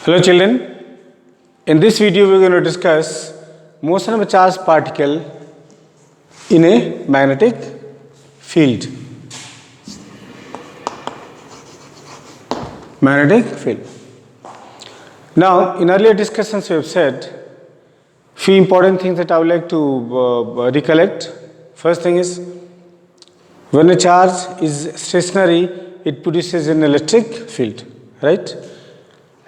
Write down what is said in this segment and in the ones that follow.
Hello children, in this video we are going to discuss motion of a charged particle in a magnetic field. Magnetic field. Now in earlier discussions we have said few important things that I would like to recollect. First thing is, when a charge is stationary, it produces an electric field, right?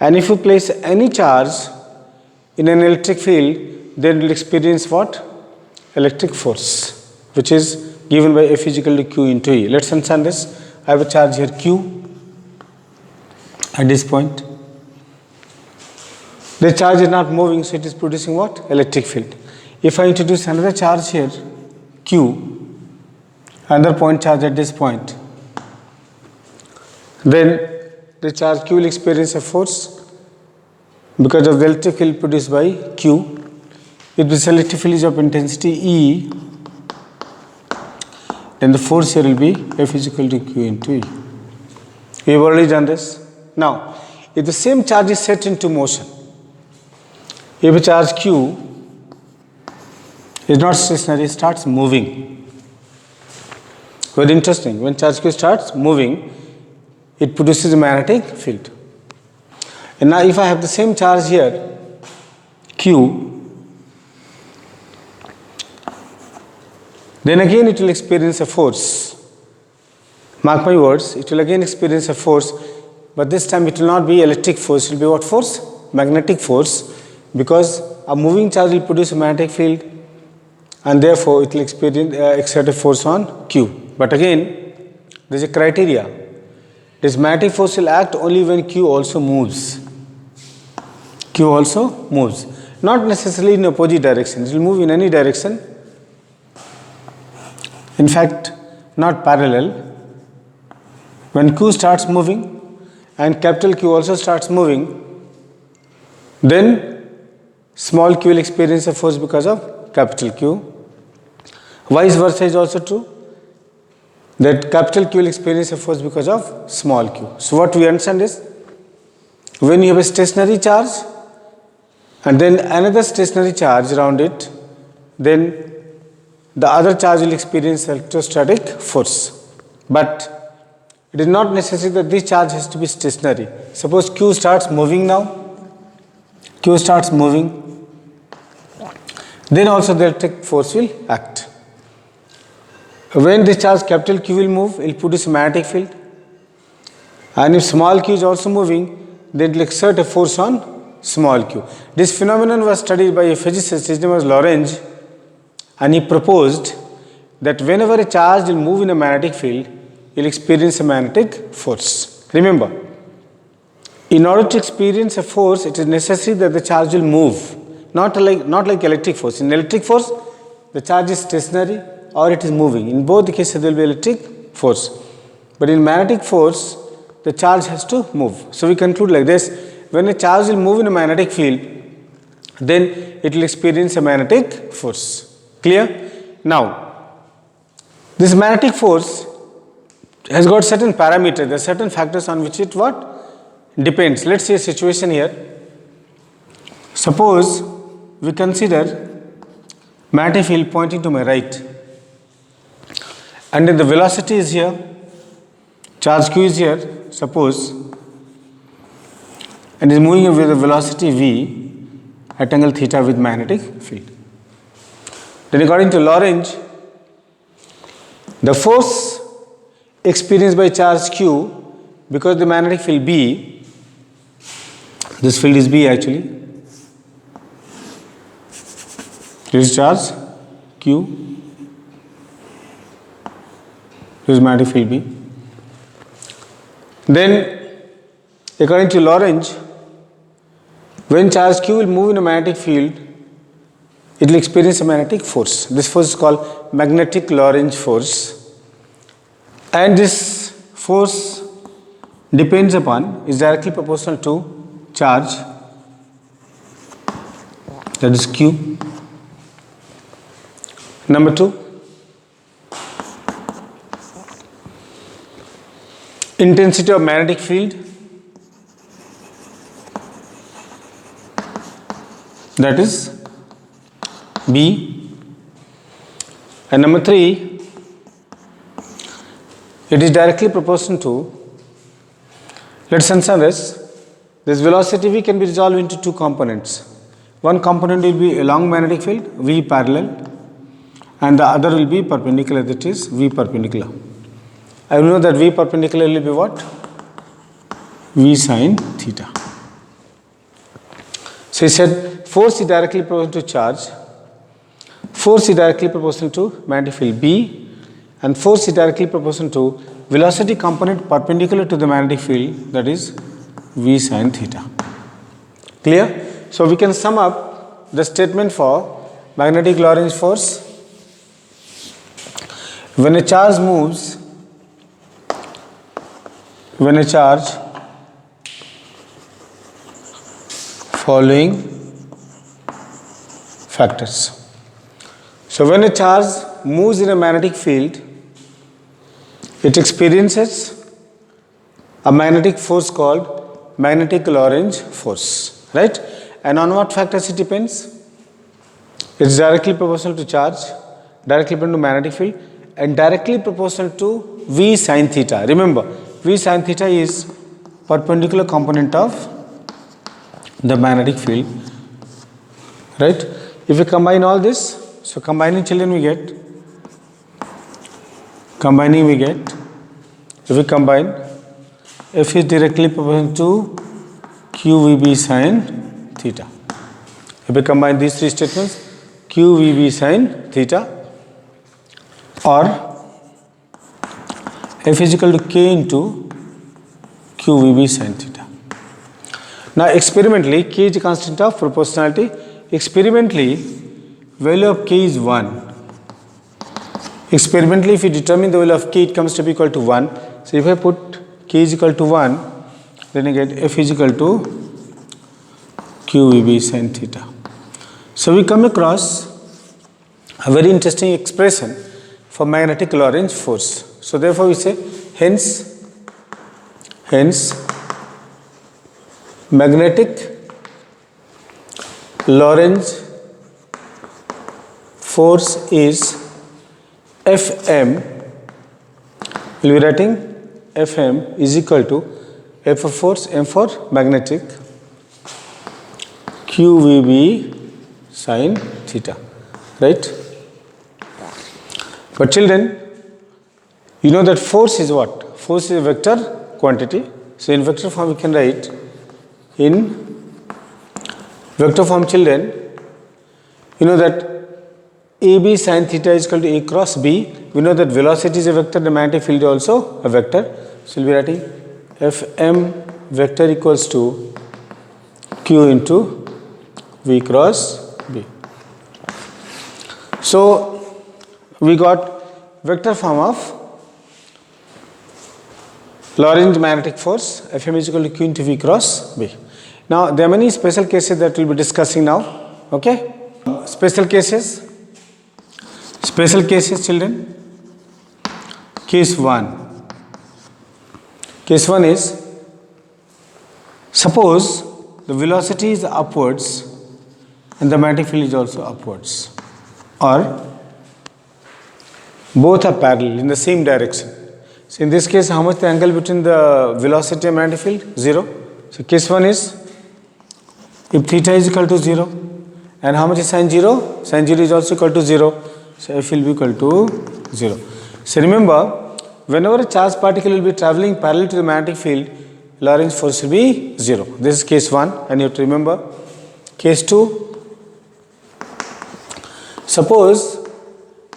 And if you place any charge in an electric field, then it will experience what? Electric force, which is given by F is equal to Q into E. Let's understand this. I have a charge here Q at this point. The charge is not moving, so it is producing what? Electric field. If I introduce another charge here, Q, another point charge at this point, then the charge Q will experience a force because of the electric field produced by Q. If the electric field is of intensity E, then the force here will be F is equal to Q into E. We have already done this. Now, if the same charge is set into motion, if a charge Q is not stationary, it starts moving. Very interesting. When charge Q starts moving, it produces a magnetic field. And now if I have the same charge here, Q, then again it will experience a force. Mark my words, it will again experience a force, but this time it will not be electric force, it will be what force? Magnetic force, because a moving charge will produce a magnetic field and therefore it will experience exert a force on Q. But again, there is a criteria. This magnetic force will act only when Q also moves. Q also moves. Not necessarily in opposite direction. It will move in any direction. In fact, not parallel. When Q starts moving and capital Q also starts moving, then small q will experience a force because of capital Q. Vice versa is also true, that capital Q will experience a force because of small q. So what we understand is, when you have a stationary charge and then another stationary charge around it, then the other charge will experience electrostatic force. But it is not necessary that this charge has to be stationary. Suppose Q starts moving now, Q starts moving, then also the electric force will act. When the charge capital Q will move, it will produce a magnetic field. And if small q is also moving, then it will exert a force on small q. This phenomenon was studied by a physicist, his name was Lorentz, and he proposed that whenever a charge will move in a magnetic field, it will experience a magnetic force. Remember, in order to experience a force, it is necessary that the charge will move, not like electric force. In electric force, the charge is stationary or it is moving. In both the cases, there will be electric force. But in magnetic force, the charge has to move. So we conclude like this: when a charge will move in a magnetic field, then it will experience a magnetic force. Clear? Now, this magnetic force has got certain parameters, there are certain factors on which it what? Depends. Let's see a situation here. Suppose we consider magnetic field pointing to my right, and then the velocity is here, charge q is here, suppose, and is moving with the velocity v at angle theta with magnetic field. Then according to Lorentz, the force experienced by charge q, because the magnetic field B, this field is B actually, this is charge q, this is magnetic field B. Then according to Lorentz, when charge q will move in a magnetic field, it will experience a magnetic force. This force is called magnetic Lorentz force, and this force depends upon, is directly proportional to charge, that is q. Number 2, intensity of magnetic field that is B. And number 3, it is directly proportional to, let's understand this velocity V can be resolved into two components. One component will be along magnetic field V parallel, and the other will be perpendicular, that is V perpendicular. I know that V perpendicular will be what? V sin theta. So he said force is directly proportional to charge, force is directly proportional to magnetic field B, and force is directly proportional to velocity component perpendicular to the magnetic field, that is V sin theta. Clear? So we can sum up the statement for magnetic Lorentz force. When a charge moves, following factors. So when a charge moves in a magnetic field, it experiences a magnetic force called magnetic Lorentz force, right? And on what factors it depends? It is directly proportional to charge, directly proportional to magnetic field, and directly proportional to V sin theta. Remember, V sin theta is perpendicular component of the magnetic field, right? If we combine all this, so combining children we get, if we combine, F is directly proportional to QVB sin theta. If we combine these three statements, QVB sin theta, or F is equal to K into QVB sin theta. Now experimentally, K is a constant of proportionality. Experimentally, value of K is 1. Experimentally, if you determine the value of K, it comes to be equal to 1. So if I put K is equal to 1, then I get F is equal to QVB sin theta. So we come across a very interesting expression for magnetic Lorentz force. So therefore we say hence magnetic Lorentz force is Fm. We will be writing Fm is equal to F for force, M for magnetic, QVB sin theta, right? But children, you know that force is what? Force is a vector quantity. So in vector form we can write, in vector form children, you know that AB sin theta is equal to A cross B. We know that velocity is a vector, the magnetic field is also a vector. So we will be writing Fm vector equals to Q into V cross B. So we got vector form of Lorentz magnetic force, Fm is equal to Q into V cross B. Now there are many special cases that we will be discussing now. Okay? Special cases children. Case 1. Case 1 is, suppose the velocity is upwards and the magnetic field is also upwards, or both are parallel in the same direction. So in this case, how much the angle between the velocity and magnetic field? 0. So case 1 is, if theta is equal to 0, and how much is sin 0? Sin 0 is also equal to 0. So F will be equal to 0. So remember, whenever a charged particle will be travelling parallel to the magnetic field, Lorentz force will be 0. This is case 1, and you have to remember. Case 2, suppose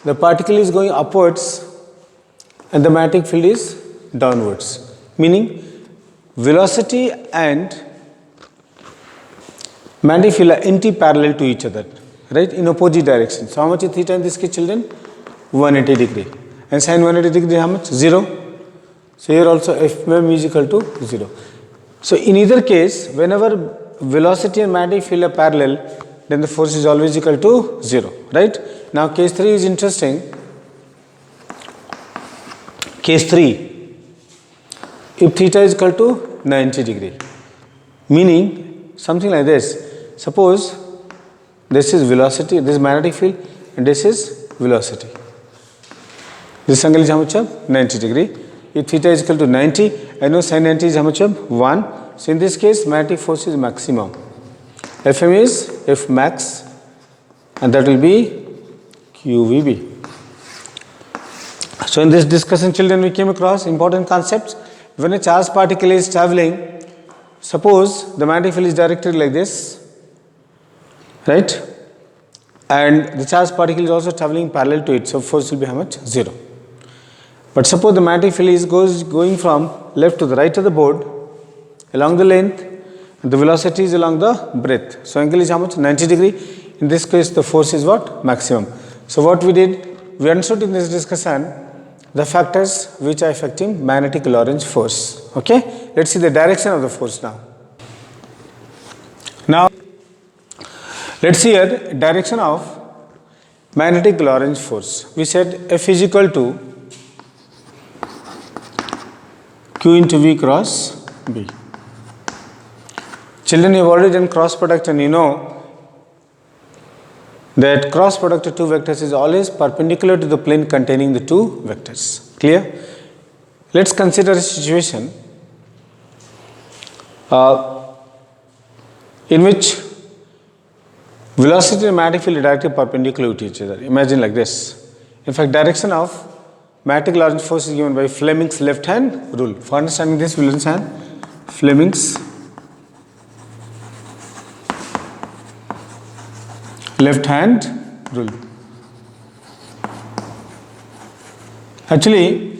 the particle is going upwards and the magnetic field is downwards, meaning velocity and magnetic field are anti-parallel to each other, right, in opposite directions. So how much is theta in this case children? 180 degree. And sin 180 degree how much? 0. So here also Fm is equal to 0. So in either case, whenever velocity and magnetic field are parallel, then the force is always equal to 0, right? Now case 3 is interesting. Case 3, if theta is equal to 90 degree, meaning something like this. Suppose this is velocity, this is magnetic field, and this is velocity. This angle is how much of 90 degree. If theta is equal to 90, I know sin 90 is how much of 1. So in this case, magnetic force is maximum. Fm is F max, and that will be QVB. So in this discussion, children, we came across important concepts. When a charged particle is traveling, suppose the magnetic field is directed like this, right? And the charged particle is also traveling parallel to it, so force will be how much? 0. But suppose the magnetic field is going from left to the right of the board along the length, and the velocity is along the breadth. So angle is how much? 90 degree. In this case, the force is what? Maximum. So what we did, we understood in this discussion the factors which are affecting magnetic Lorentz force. Okay, let's see the direction of the force now. Now, let's see here direction of magnetic Lorentz force. We said F is equal to Q into V cross B. Children, you have already done cross product, and you know that cross product of two vectors is always perpendicular to the plane containing the two vectors. Clear? Let's consider a situation in which velocity and magnetic field are directly perpendicular to each other. Imagine like this. In fact, direction of magnetic Lorentz force is given by Fleming's left hand rule. For understanding this, we will understand Fleming's left hand rule. Actually,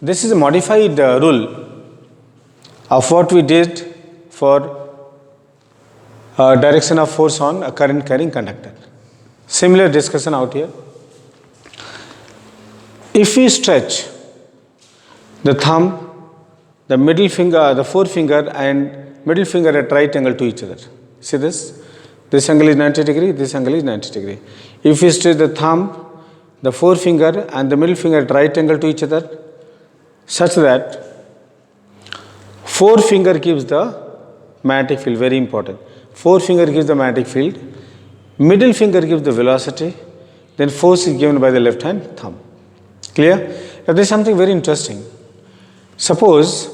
this is a modified rule of what we did for direction of force on a current carrying conductor. Similar discussion out here. If we stretch the thumb, the middle finger, the forefinger and middle finger at right angle to each other. See this? This angle is 90 degree, this angle is 90 degree. If we stretch the thumb, the forefinger and the middle finger at right angle to each other, such that forefinger gives the magnetic field, very important. Forefinger gives the magnetic field, middle finger gives the velocity, then force is given by the left hand thumb. Clear? Now there is something very interesting. Suppose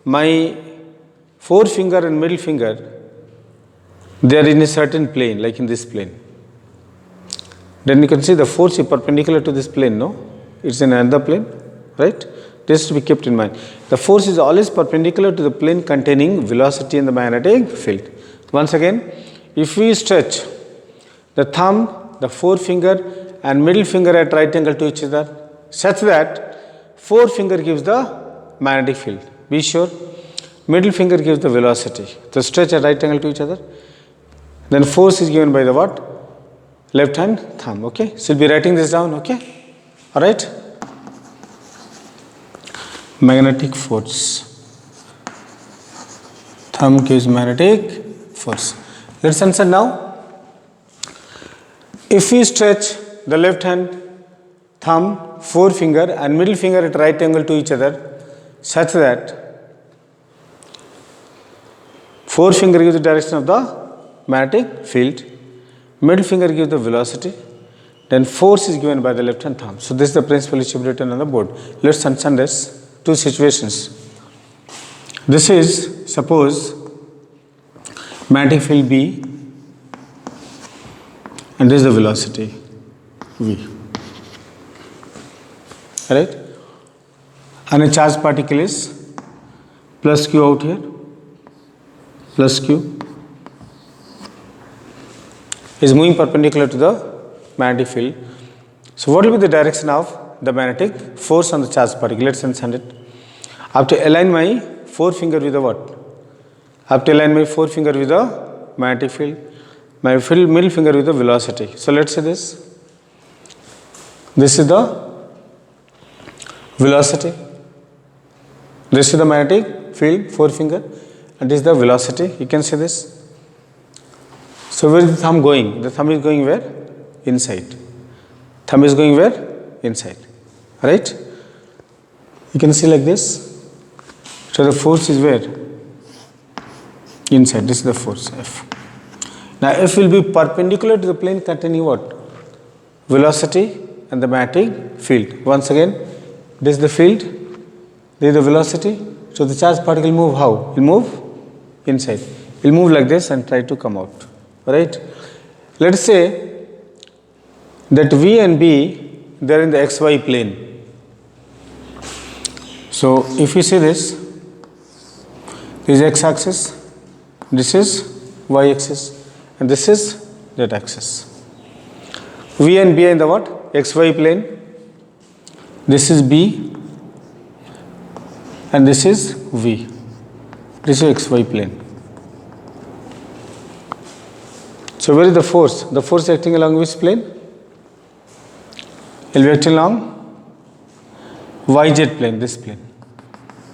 my forefinger and middle finger, they are in a certain plane, like in this plane. Then you can see the force is perpendicular to this plane, no? It's in another plane, right? This is to be kept in mind. The force is always perpendicular to the plane containing velocity and the magnetic field. Once again, if we stretch the thumb, the forefinger and middle finger at right angle to each other, such that forefinger gives the magnetic field. Be sure, middle finger gives the velocity. So stretch at right angle to each other. Then force is given by the what? Left hand thumb. Okay. So we'll be writing this down. Okay. All right. Magnetic force. Thumb gives magnetic force. Let's answer now. If we stretch the left hand thumb, forefinger and middle finger at right angle to each other, such that forefinger gives the direction of the magnetic field, middle finger gives the velocity, then force is given by the left hand thumb. So this is the principle which is written on the board. Let's understand this. Two situations. This is, suppose, magnetic field B, and this is the velocity V. Right? And a charged particle is plus Q out here, plus Q is moving perpendicular to the magnetic field. So what will be the direction of the magnetic force on the charged particle? Let's understand it. I have to align my forefinger with the what? I have to align my forefinger with the magnetic field, my middle finger with the velocity. So let's say this. This is the velocity. This is the magnetic field, forefinger, and this is the velocity. You can see this. So where is the thumb going? The thumb is going where? Inside. Thumb is going where? Inside. Right? You can see like this. So the force is where? Inside. This is the force F. Now F will be perpendicular to the plane containing what? Velocity and the magnetic field. Once again, this is the field, this is the velocity. So the charged particle move how? It will move inside. It will move like this and try to come out. Right? Let us say that V and B, they are in the XY plane. So if you see this is X axis, this is Y axis, and this is Z axis. V and B are in the what? XY plane. This is B and this is V. This is XY plane. So where is the force? The force acting along which plane? It will be acting along YZ plane, this plane.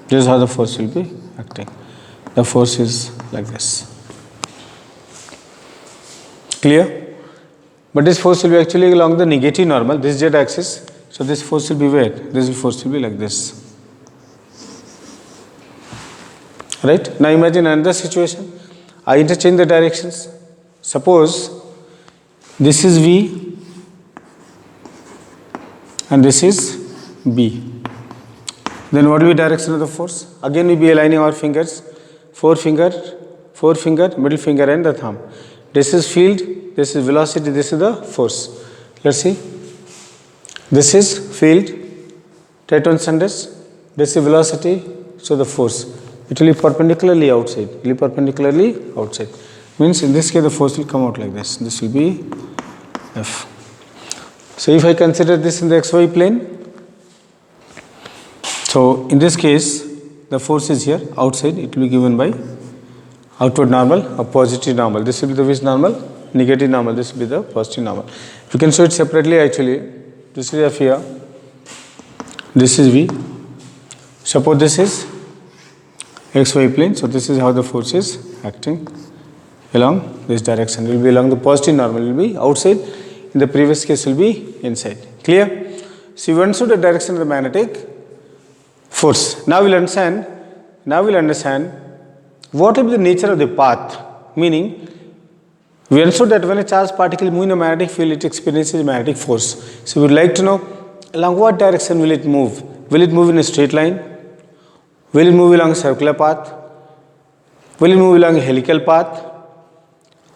This is how the force will be acting. The force is like this. Clear? But this force will be actually along the negative normal, this Z axis. So this force will be where? This force will be like this. Right? Now imagine another situation. I interchange the directions. Suppose this is V and this is B. Then what will be direction of the force? Again we will be aligning our fingers. Forefinger, middle finger and the thumb. This is field, this is velocity, this is the force. Let's see. This is field, try to understand this. This is velocity, so the force. It will be perpendicularly outside. It will be perpendicularly outside. Means in this case the force will come out like this. This will be F. So if I consider this in the XY plane, so in this case the force is here outside. It will be given by outward normal or positive normal. This will be the which normal? Negative normal. This will be the positive normal. You can show it separately actually. This is F here. This is V. Suppose this is XY plane. So this is how the force is acting along this direction. It will be along the positive normal. It will be outside. In the previous case will be inside. Clear? So you understood the direction of the magnetic force. Now we'll understand what will be the nature of the path. Meaning, we understood that when a charged particle moves in a magnetic field, it experiences magnetic force. So we would like to know along what direction will it move? Will it move in a straight line? Will it move along a circular path? Will it move along a helical path?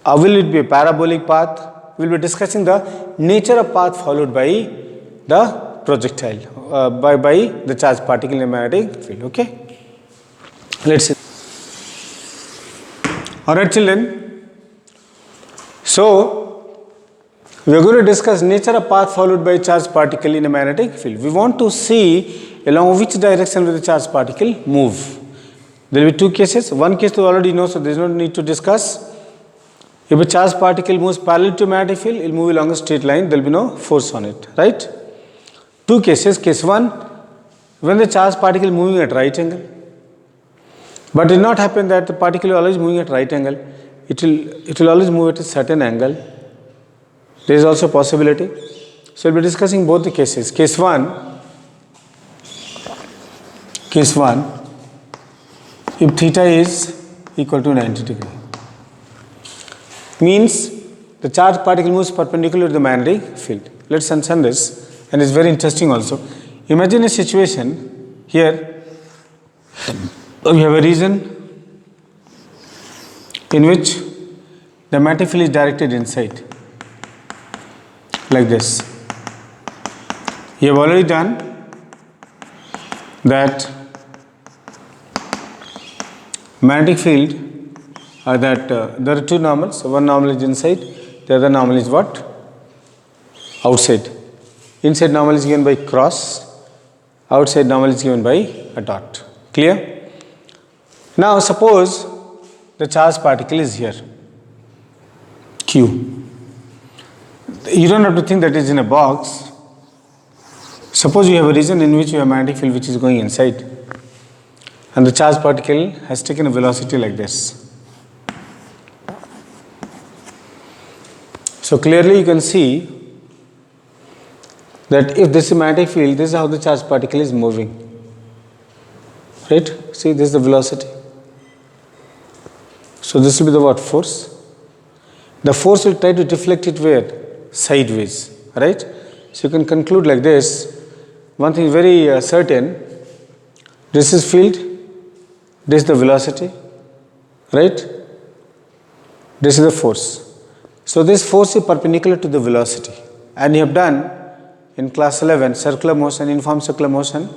Or will it be a parabolic path? We will be discussing the nature of path followed by the projectile, by the charged particle in a magnetic field. Okay? Let's see. Alright children. So, we are going to discuss nature of path followed by a charged particle in a magnetic field. We want to see along which direction will the charged particle move. There will be two cases. One case you already know, so there is no need to discuss. If a charged particle moves parallel to a magnetic field, it will move along a straight line. There will be no force on it. Right? Two cases. Case one, when the charged particle moving at right angle. But it will not happen that the particle is always moving at right angle. It will always move at a certain angle. There is also a possibility. So we will be discussing both the cases. Case one, if theta is equal to 90 degree, means the charged particle moves perpendicular to the magnetic field. Let's understand this, and it's very interesting also. Imagine a situation here. We have a region in which the magnetic field is directed inside, like this. You have already done that magnetic field there are two normals. One normal is inside, the other normal is what? Outside. Inside normal is given by cross, outside normal is given by a dot. Clear? Now suppose the charged particle is here, Q. You don't have to think that it is in a box. Suppose you have a region in which you have a magnetic field which is going inside, and the charged particle has taken a velocity like this. So clearly you can see that if this is a magnetic field, this is how the charged particle is moving. Right? See, this is the velocity. So this will be the what? Force. the force will try to deflect it where? Sideways, right? So you can conclude like this. One thing is very certain, this is field, this is the velocity, right? This is the force. So this force is perpendicular to the velocity, and you have done in class 11 circular motion, uniform circular motion,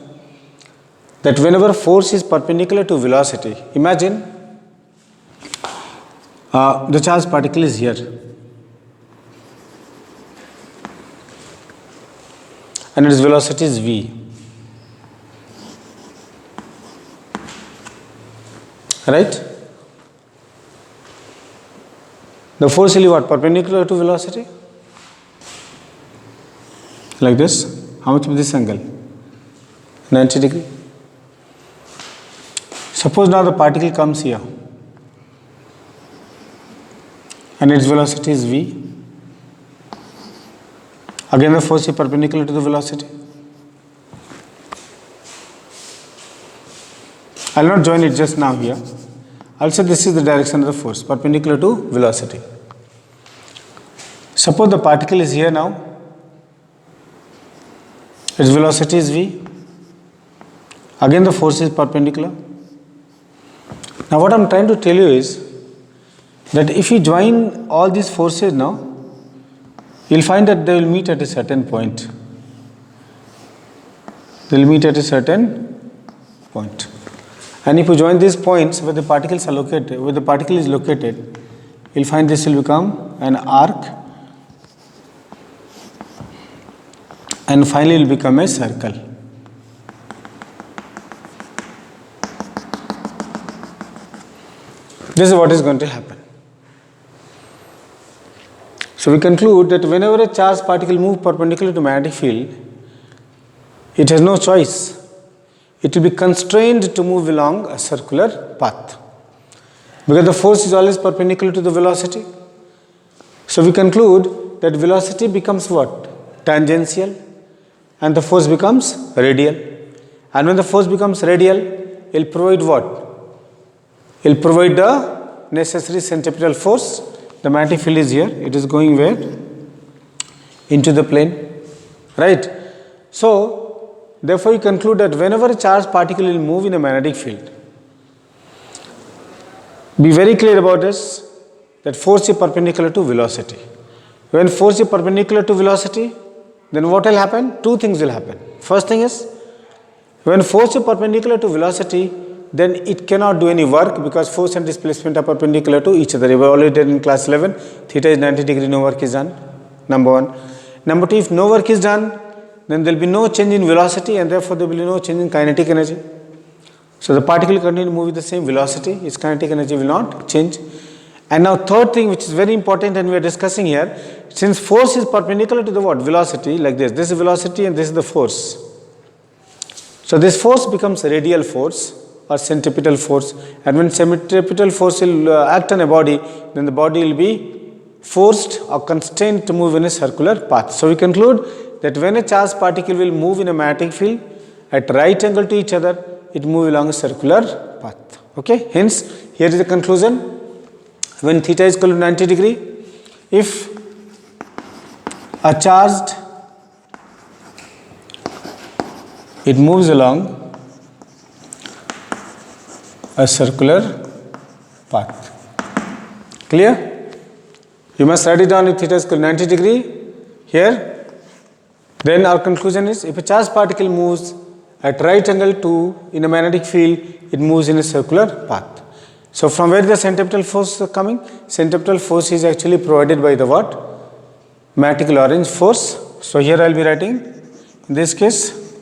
that whenever force is perpendicular to velocity, imagine the charged particle is here and its velocity is v, right? The force will be what? Perpendicular to velocity, like this. How much of this angle? 90 degree. Suppose now the particle comes here and its velocity is v. Again the force is perpendicular to the velocity. I will not join it just now here. Also this is the direction of the force, perpendicular to velocity. Suppose the particle is here now, its velocity is v. Again the force is perpendicular. Now what I am trying to tell you is that if you join all these forces now, you will find that they will meet at a certain point. They will meet at a certain point. And if you join these points where the particles are located, where the particle is located, you will find this will become an arc, and finally it will become a circle. This is what is going to happen. So we conclude that whenever a charged particle moves perpendicular to magnetic field, it has no choice. It will be constrained to move along a circular path, because the force is always perpendicular to the velocity. So we conclude that velocity becomes what? Tangential, and the force becomes radial. And when the force becomes radial, it will provide what? It will provide the necessary centripetal force. The magnetic field is here, it is going where? Into the plane, right? So therefore you conclude that whenever a charged particle will move in a magnetic field, be very clear about this, that force is perpendicular to velocity. When force is perpendicular to velocity, then what will happen? Two things will happen. First thing is, when force is perpendicular to velocity, then it cannot do any work, because force and displacement are perpendicular to each other. We already did in class 11, theta is 90 degree, no work is done, number one. Number two, if no work is done, then there will be no change in velocity, and therefore there will be no change in kinetic energy. So the particle will continue to move with the same velocity, its kinetic energy will not change. And now third thing, which is very important and we are discussing here, since force is perpendicular to the what? Velocity, like this. This is velocity and this is the force. So this force becomes a radial force or centripetal force, and when centripetal force will act on a body, then the body will be forced or constrained to move in a circular path. So we conclude that when a charged particle will move in a magnetic field at right angle to each other, it moves along a circular path. Okay, hence here is the conclusion. When theta is equal to 90 degree, if a charged, it moves along a circular path. Clear? You must write it down. If theta is equal to 90 degree here, then our conclusion is, if a charged particle moves at right angle to in a magnetic field, it moves in a circular path. So from where the centripetal force is coming? Centripetal force is actually provided by the what? Magnetic Lorentz force. So here I will be writing, in this case,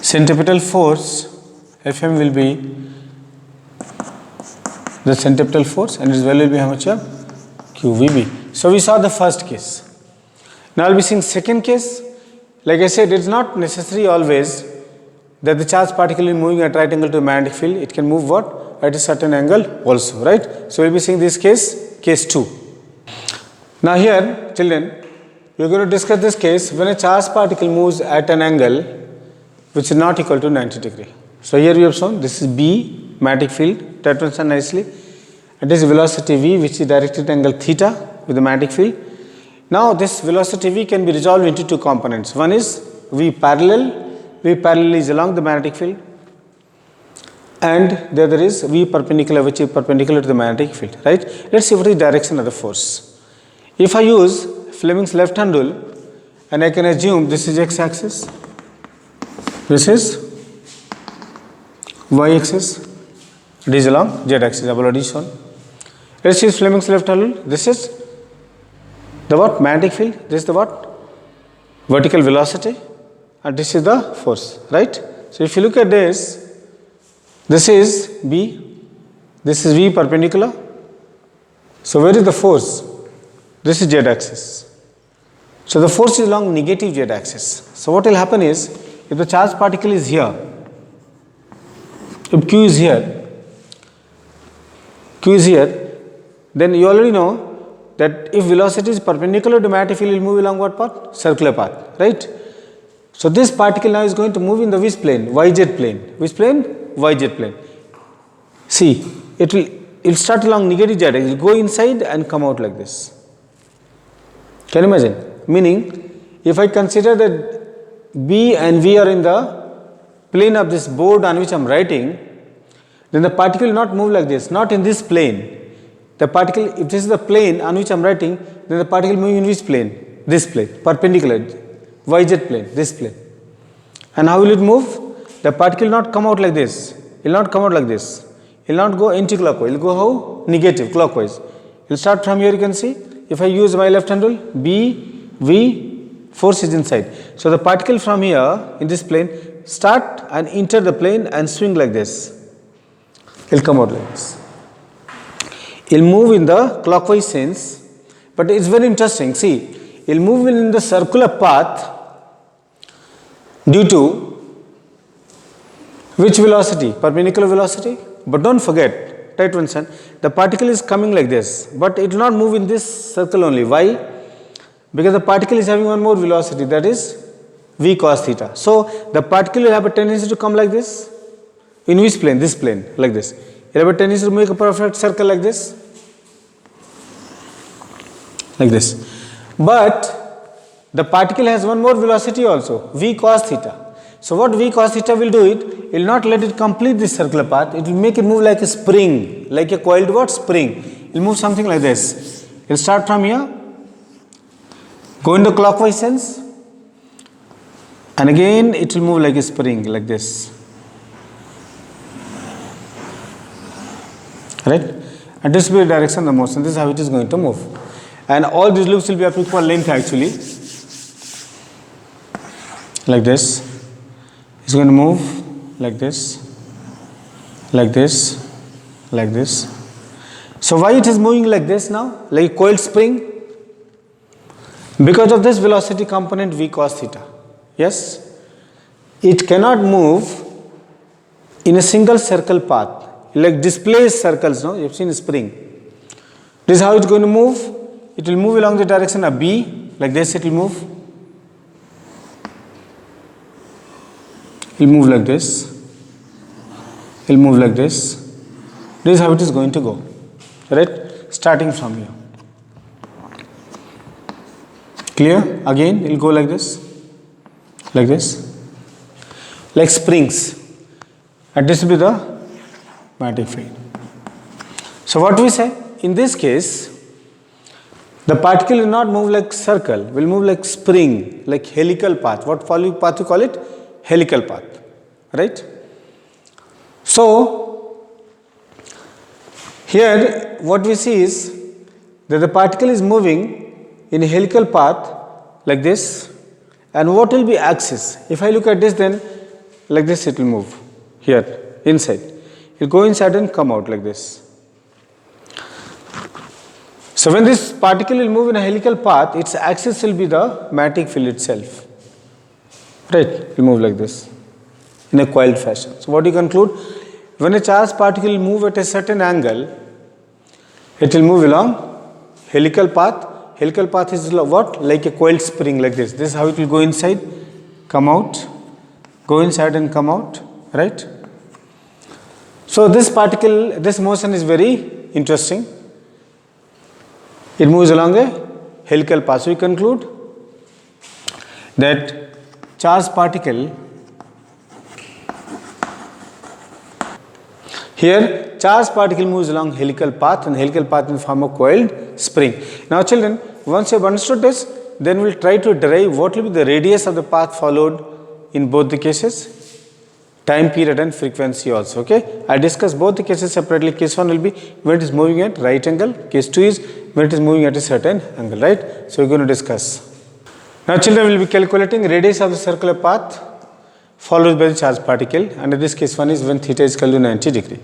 centripetal force Fm will be the centripetal force, and its value will be how much of QVB. So we saw the first case. Now I will be seeing second case. Like I said, it is not necessary always that the charged particle is moving at right angle to the magnetic field. It can move what? At a certain angle also, right? So we will be seeing this case 2. Now here, children, we are going to discuss this case when a charged particle moves at an angle which is not equal to 90 degree. So here we have shown this is B, magnetic field, that one's nicely. and this velocity v, which is directed angle theta with the magnetic field. Now this velocity v can be resolved into two components. One is v parallel is along the magnetic field, and the other is v perpendicular, which is perpendicular to the magnetic field, right? Let's see what is the direction of the force. If I use Fleming's left hand rule, and I can assume this is x axis, this is y axis, it is along z axis, I have already shown. Let's use Fleming's left hand rule. This is the what? Magnetic field. This is the what? Vertical velocity, and this is the force, right? So if you look at this is B, this is V perpendicular. So where is the force? This is z axis. So the force is along negative z axis. So what will happen is, if the charged particle is here, if Q is here, then you already know that if velocity is perpendicular to magnetic field, it will move along what path? Circular path, right? So this particle now is going to move in the which plane? YZ plane. Which plane? YZ plane. See, it will start along negative z axis, it will go inside and come out like this. Can you imagine? Meaning, if I consider that B and V are in the plane of this board on which I am writing, then the particle will not move like this, not in this plane. The particle, if this is the plane on which I am writing, then the particle will move in which plane? This plane, perpendicular, YZ plane, this plane. And how will it move? The particle will not come out like this, it will not come out like this, it will not go anti-clockwise, it will go how? Negative, clockwise. It will start from here, you can see. If I use my left hand rule, B, V, force is inside. So the particle from here in this plane start and enter the plane and swing like this. It will come out like this. It will move in the clockwise sense, but it is very interesting. See, it will move in the circular path due to which velocity? Perpendicular velocity. But don't forget, try to understand, the particle is coming like this, but it will not move in this circle only. Why? Because the particle is having one more velocity, that is v cos theta. So the particle will have a tendency to come like this. In which plane? This plane, like this. It will have a tendency to make a perfect circle like this. Like this. But the particle has one more velocity also, v cos theta. So what v cos theta will do it will not let it complete this circular path, it will make it move like a spring, like a coiled what? Spring. It will move something like this. It will start from here, go in the clockwise sense, and again it will move like a spring, like this. Right? And this will be the direction of the motion, this is how it is going to move. And all these loops will be of equal length actually. Like this. It's going to move like this, like this, like this. So why it is moving like this now, like a coiled spring? Because of this velocity component v cos theta. Yes, it cannot move in a single circle path, like displaced circles. No, you have seen a spring. This is how it's going to move. It will move along the direction of B, like this. It will move. It will move like this, it will move like this. This is how it is going to go, right? Starting from here. Clear? Again, it will go like this, like springs. And this will be the magnetic field. So what we say? In this case, the particle will not move like circle, will move like spring, like helical path. What path you call it? Helical path, right? So here what we see is that the particle is moving in a helical path like this, and what will be axis? If I look at this, then like this it will move here inside. It will go inside and come out like this. So when this particle will move in a helical path, its axis will be the magnetic field itself. Right, it will move like this in a coiled fashion. So what do you conclude? When a charged particle will move at a certain angle, it will move along helical path. Helical path is what? Like a coiled spring, like this. This is how it will go inside, come out, go inside and come out, right? So this particle, this motion is very interesting. It moves along a helical path. So we conclude that charged particle, here charged particle moves along helical path, and helical path in the form of coiled spring. Now children, once you have understood this, then we will try to derive what will be the radius of the path followed in both the cases, time period and frequency also. Okay, I discuss both the cases separately. Case 1 will be when it is moving at right angle, case 2 is when it is moving at a certain angle, right? So we are going to discuss. Now children, will be calculating radius of the circular path followed by the charged particle, and in this case 1 is when theta is equal to 90 degree.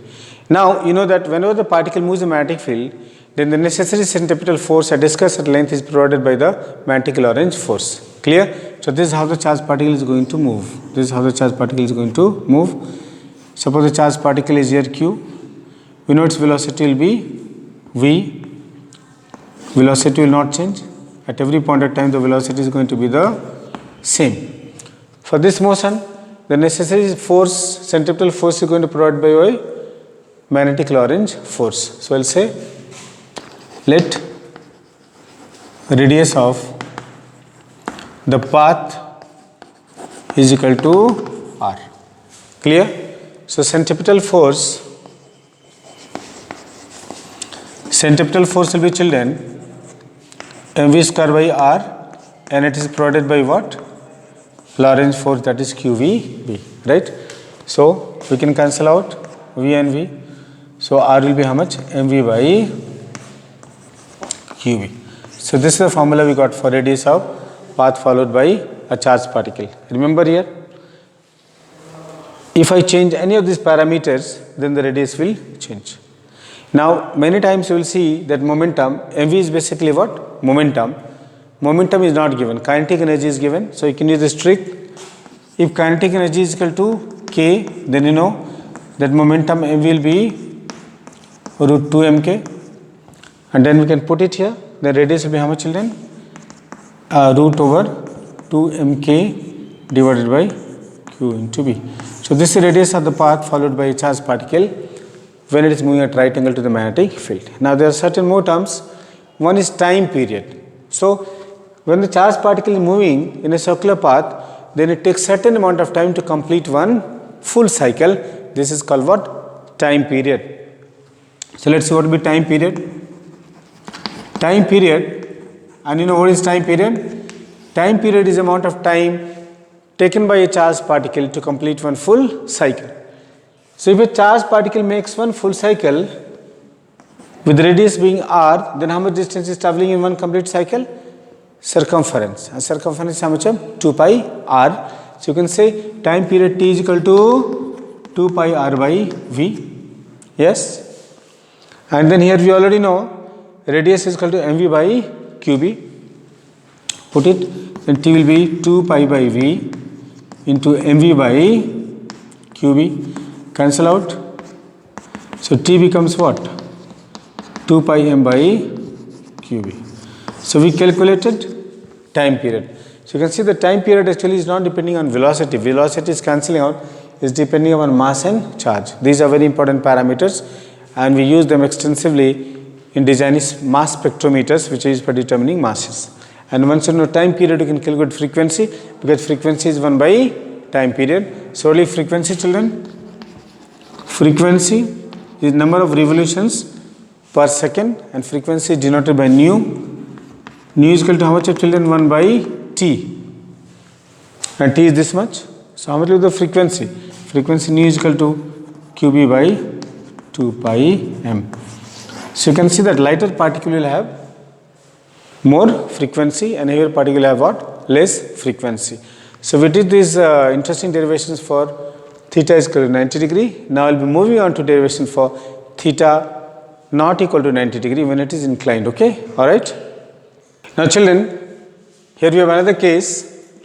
Now you know that whenever the particle moves a magnetic field, then the necessary centripetal force I discussed at length is provided by the magnetic Lorentz force. Clear? So this is how the charged particle is going to move. This is how the charged particle is going to move. Suppose the charged particle is here Q. We know its velocity will be V. Velocity will not change. At every point of time the velocity is going to be the same. For this motion, the necessary force, centripetal force is going to provide by magnetic Lorentz force. So I will say let radius of the path is equal to r. Clear? So centripetal force will be children mv square by r, and it is provided by what? Lorentz force, that is qvb, right? So we can cancel out v and v. So r will be how much? mv by qv. So this is the formula we got for radius of path followed by a charged particle. Remember here, if I change any of these parameters, then the radius will change. Now many times you will see that momentum, mv is basically what? Momentum. Momentum is not given, kinetic energy is given. So you can use this trick. If kinetic energy is equal to k, then you know that momentum mv will be root 2 mk, and then we can put it here. The radius will be how much, children? Root over 2 mk divided by q into b. So this is the radius of the path followed by a charged particle when it is moving at right angle to the magnetic field. Now there are certain more terms. One is time period. So when the charged particle is moving in a circular path, then it takes certain amount of time to complete one full cycle. This is called what? Time period. So let's see what will be time period. Time period, and you know what is time period? Time period is amount of time taken by a charged particle to complete one full cycle. So if a charged particle makes one full cycle with radius being r, then how much distance is travelling in one complete cycle? Circumference. And circumference is how much? 2 pi r. So you can say time period t is equal to 2 pi r by v. Yes. And then here we already know radius is equal to mv by qb. Put it, then t will be 2 pi by v into mv by qb. Cancel out. So t becomes what? 2 pi m by qb. So we calculated time period. So you can see the time period actually is not depending on velocity. Velocity is cancelling out, is depending on mass and charge. These are very important parameters, and we use them extensively in designing mass spectrometers, which is for determining masses. And once you know time period, you can calculate frequency, because frequency is 1 by time period. So only frequency, children. Frequency is number of revolutions per second, and frequency is denoted by nu. Nu is equal to how much of, children? 1 by t, and t is this much. So how much is the frequency? Frequency nu is equal to qb by 2 pi m. So you can see that lighter particle will have more frequency, and heavier particle will have what? Less frequency. So we did these interesting derivations for theta is equal to 90 degree. Now I will be moving on to derivation for theta not equal to 90 degree when it is inclined. Okay, all right. Now children, here we have another case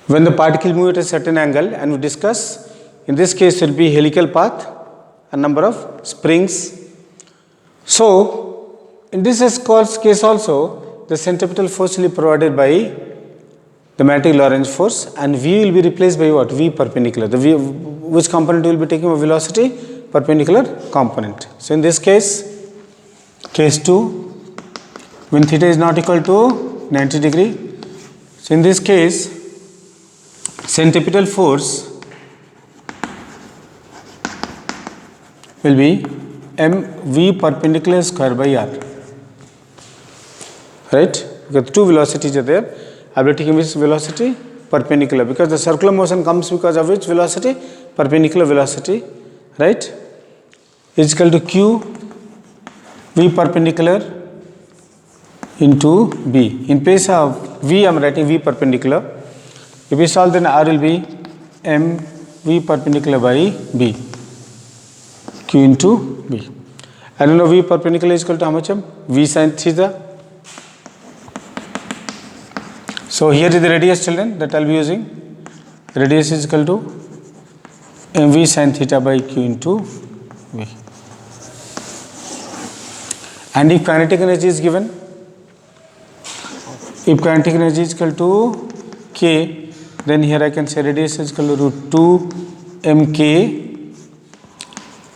when the particle move at a certain angle, and we discuss, in this case it will be helical path, a number of springs. So in this case also, the centripetal force will be provided by the magnetic Lorentz force, and v will be replaced by what? V perpendicular. The v, which component will be taking a velocity? perpendicular component. So in this case 2, when theta is not equal to 90 degree, so in this case centripetal force will be mv perpendicular square by r, right? Because two velocities are there. I will take which velocity? Perpendicular, because the circular motion comes because of which velocity? Perpendicular velocity, right? Is equal to q v perpendicular into b. In place of v I am writing v perpendicular. If we solve, then r will be m v perpendicular by b, q into b. I don't know v perpendicular is equal to how much? V sin theta. So here is the radius, children, that I will be using. Radius is equal to mv sin theta by q into v. And if kinetic energy is given, if kinetic energy is equal to k, then here I can say radius is equal to root 2 mk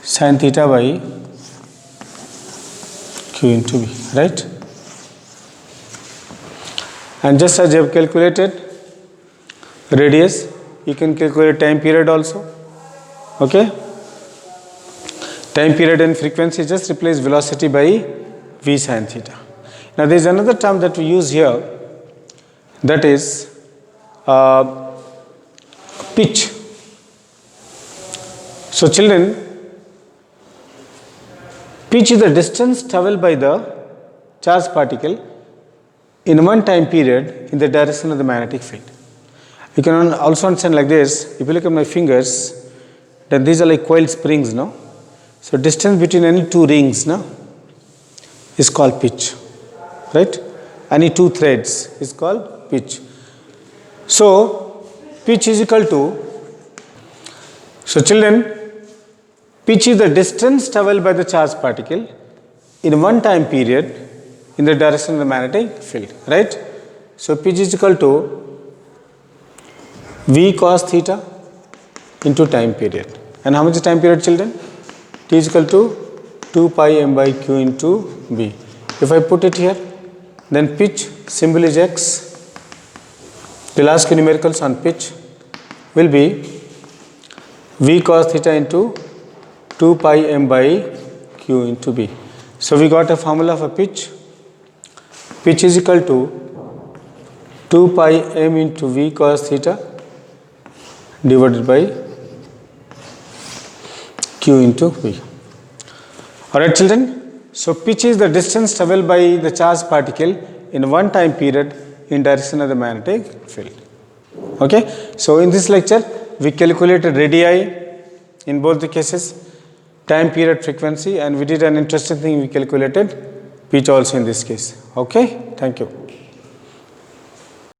sin theta by q into v, right? And just as you have calculated radius, you can calculate time period also. Okay? Time period and frequency, just replace velocity by v sin theta. Now there is another term that we use here, that is pitch. So children, pitch is the distance travelled by the charged particle in one time period in the direction of the magnetic field. You can also understand like this. If you look at my fingers, then these are like coiled springs, no? So distance between any two rings, no, is called pitch, right? Any two threads is called pitch. So pitch is equal to, so children, pitch is the distance travelled by the charged particle in one time period in the direction of the magnetic field, right? So pitch is equal to v cos theta into time period. And how much is time period, children? T is equal to 2 pi m by q into b. If I put it here, then pitch, symbol is x. The last numericals on pitch will be v cos theta into 2 pi m by q into b. So we got a formula for pitch. Pitch is equal to 2 pi m into v cos theta divided by q into v. Alright children, so pitch is the distance travelled by the charged particle in one time period in direction of the magnetic field. Okay, so in this lecture we calculated radii in both the cases, time period, frequency, and we did an interesting thing, we calculated pitch also in this case. Okay, thank you.